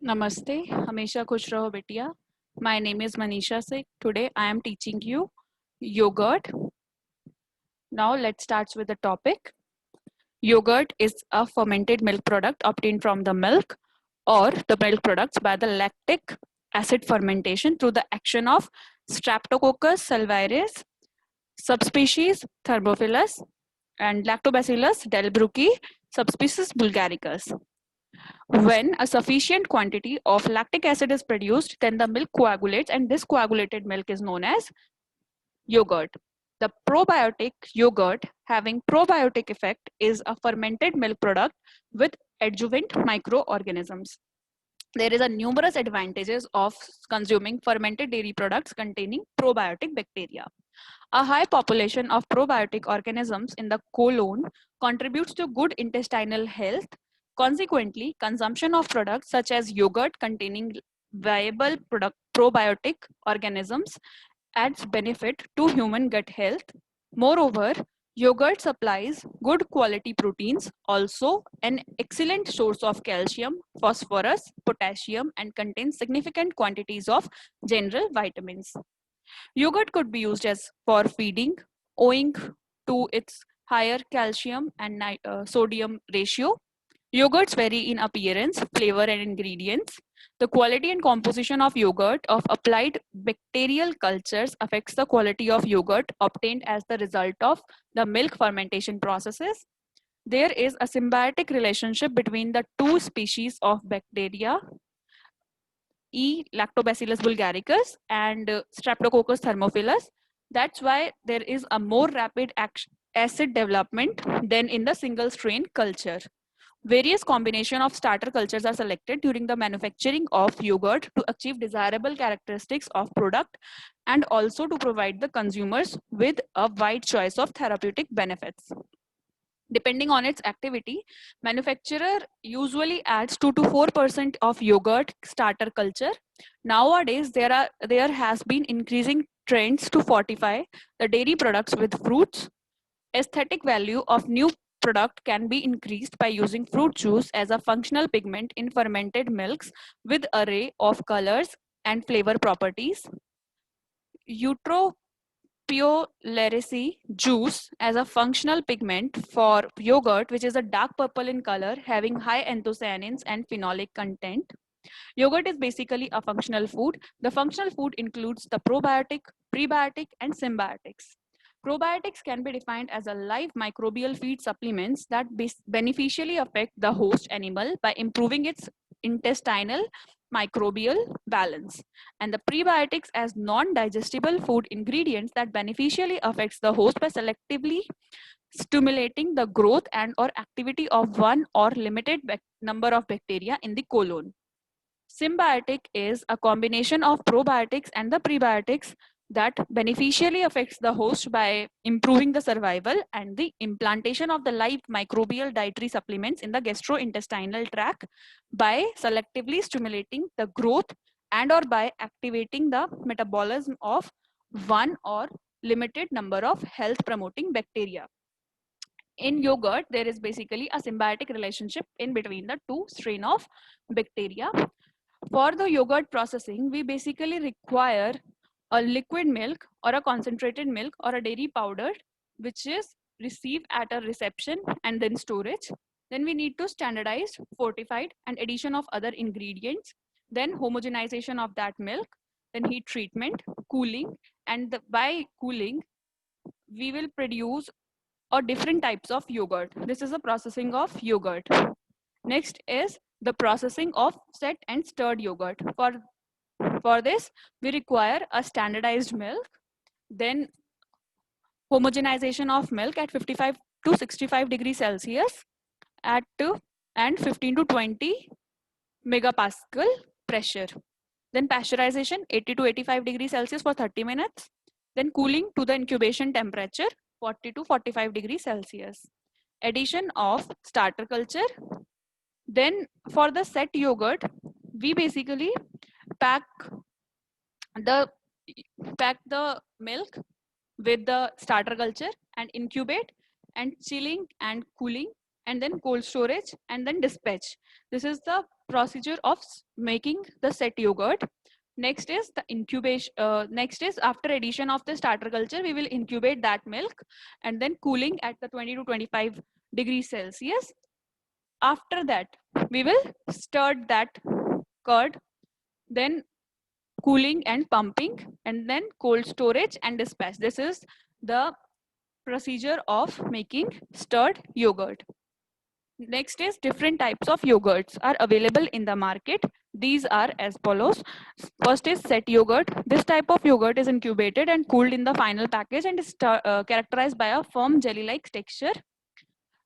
Namaste, Hamesha Khush Raho Betiya. My name is Manisha Singh. Today I am teaching you yogurt. Now let's start with the topic. Yogurt is a fermented milk product obtained from the milk or the milk products by the lactic acid fermentation through the action of Streptococcus salvarius, subspecies Thermophilus, and Lactobacillus delbrueckii, subspecies bulgaricus. When a sufficient quantity of lactic acid is produced, then the milk coagulates, and this coagulated milk is known as yogurt. The probiotic yogurt having probiotic effect is a fermented milk product with adjuvant microorganisms. There is a numerous advantages of consuming fermented dairy products containing probiotic bacteria. A high population of probiotic organisms in the colon contributes to good intestinal health. Consequently, consumption of products such as yogurt containing viable probiotic organisms adds benefit to human gut health. Moreover, yogurt supplies good quality proteins, also an excellent source of calcium, phosphorus, potassium, and contains significant quantities of general vitamins. Yogurt could be used as for feeding, owing to its higher calcium and sodium ratio. Yogurts vary in appearance, flavor, and ingredients. The quality and composition of yogurt of applied bacterial cultures affects the quality of yogurt obtained as the result of the milk fermentation processes. There is a symbiotic relationship between the two species of bacteria, E. Lactobacillus bulgaricus and Streptococcus thermophilus. That's why there is a more rapid acid development than in the single strain culture. Various combination of starter cultures are selected during the manufacturing of yogurt to achieve desirable characteristics of product and also to provide the consumers with a wide choice of therapeutic benefits. Depending on its activity, manufacturer usually adds 2 to 4% of yogurt starter culture. Nowadays, there has been increasing trends to fortify the dairy products with fruits. Aesthetic value of new product can be increased by using fruit juice as a functional pigment in fermented milks with array of colors and flavor properties. Eutropio juice as a functional pigment for yogurt, which is a dark purple in color, having high anthocyanins and phenolic content. Yogurt is basically a functional food. The functional food includes the probiotic, prebiotic, and symbiotics. Probiotics can be defined as a live microbial feed supplements that beneficially affect the host animal by improving its intestinal microbial balance, and the prebiotics as non-digestible food ingredients that beneficially affects the host by selectively stimulating the growth and or activity of one or limited number of bacteria in the colon. Symbiotic is a combination of probiotics and the prebiotics that beneficially affects the host by improving the survival and the implantation of the live microbial dietary supplements in the gastrointestinal tract by selectively stimulating the growth and or by activating the metabolism of one or limited number of health promoting bacteria. In yogurt, there is basically a symbiotic relationship in between the two strain of bacteria. For the yogurt processing, we basically require a liquid milk or a concentrated milk or a dairy powder, which is received at a reception and then storage. Then we need to standardize, fortified, and addition of other ingredients. Then homogenization of that milk, then heat treatment, cooling, and by cooling, we will produce different types of yogurt. This is the processing of yogurt. Next is the processing of set and stirred yogurt. For this, we require a standardized milk, then homogenization of milk at 55 to 65 degrees Celsius at and 15 to 20 megapascal pressure. Then pasteurization 80 to 85 degrees Celsius for 30 minutes. Then cooling to the incubation temperature 40 to 45 degrees Celsius. Addition of starter culture. Then for the set yogurt, we basically pack the milk with the starter culture and incubate and chilling and cooling and then cold storage, and then dispatch. This is the procedure of making the set yogurt. Next is the incubation. Next is after addition of the starter culture, we will incubate that milk and then cooling at the 20 to 25 degrees Celsius. After that, we will stir that curd, then cooling and pumping, and then cold storage and dispatch. This is the procedure of making stirred yogurt. Next is different types of yogurts are available in the market. These are as follows. First is set yogurt. This type of yogurt is incubated and cooled in the final package and is characterized by a firm jelly-like texture.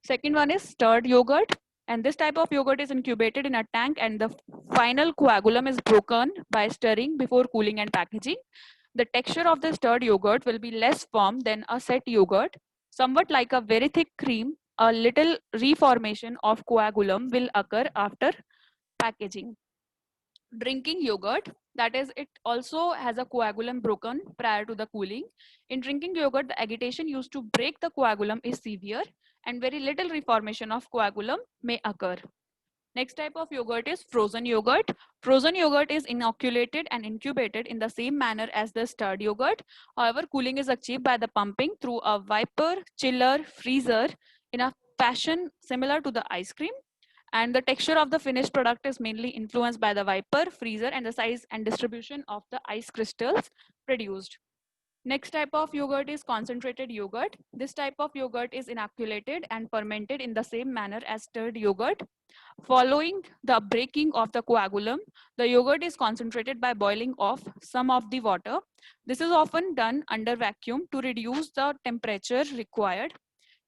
Second one is stirred yogurt. And this type of yogurt is incubated in a tank and the final coagulum is broken by stirring before cooling and packaging. The texture of the stirred yogurt will be less firm than a set yogurt, somewhat like a very thick cream. A little reformation of coagulum will occur after packaging. Drinking yogurt, that is, it also has a coagulum broken prior to the cooling. In drinking yogurt, the agitation used to break the coagulum is severe and very little reformation of coagulum may occur. Next type of yogurt is frozen yogurt. Frozen yogurt is inoculated and incubated in the same manner as the stirred yogurt. However, cooling is achieved by the pumping through a wiper, chiller, freezer in a fashion similar to the ice cream. And the texture of the finished product is mainly influenced by the wiper, freezer, and the size and distribution of the ice crystals produced. Next type of yogurt is concentrated yogurt. This type of yogurt is inoculated and fermented in the same manner as stirred yogurt. Following the breaking of the coagulum, the yogurt is concentrated by boiling off some of the water. This is often done under vacuum to reduce the temperature required.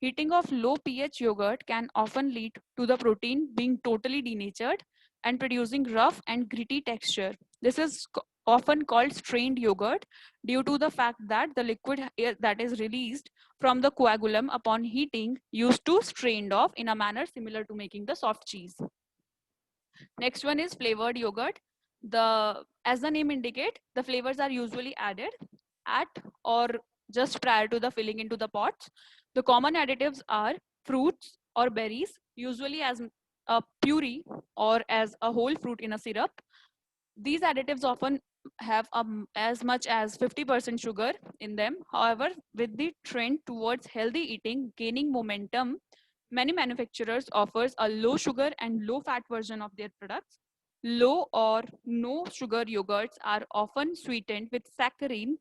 Heating of low pH yogurt can often lead to the protein being totally denatured and producing rough and gritty texture. This is often called strained yogurt due to the fact that the liquid that is released from the coagulum upon heating used to strained off in a manner similar to making the soft cheese. Next one is flavored yogurt. As the name indicate, the flavors are usually added at or just prior to the filling into the pots. The common additives are fruits or berries, usually as a puree or as a whole fruit in a syrup. These additives often have as much as 50% sugar in them. However, with the trend towards healthy eating gaining momentum, many manufacturers offers a low sugar and low fat version of their products. Low or no sugar yogurts are often sweetened with saccharin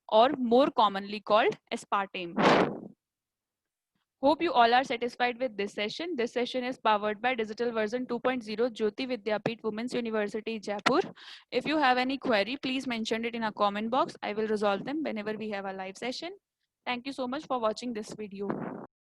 or more commonly called aspartame. Hope you all are satisfied with this session. This session is powered by Digital Version 2.0 Jyoti Vidyapeeth Women's University, Jaipur. If you have any query, please mention it in a comment box. I will resolve them whenever we have a live session. Thank you so much for watching this video.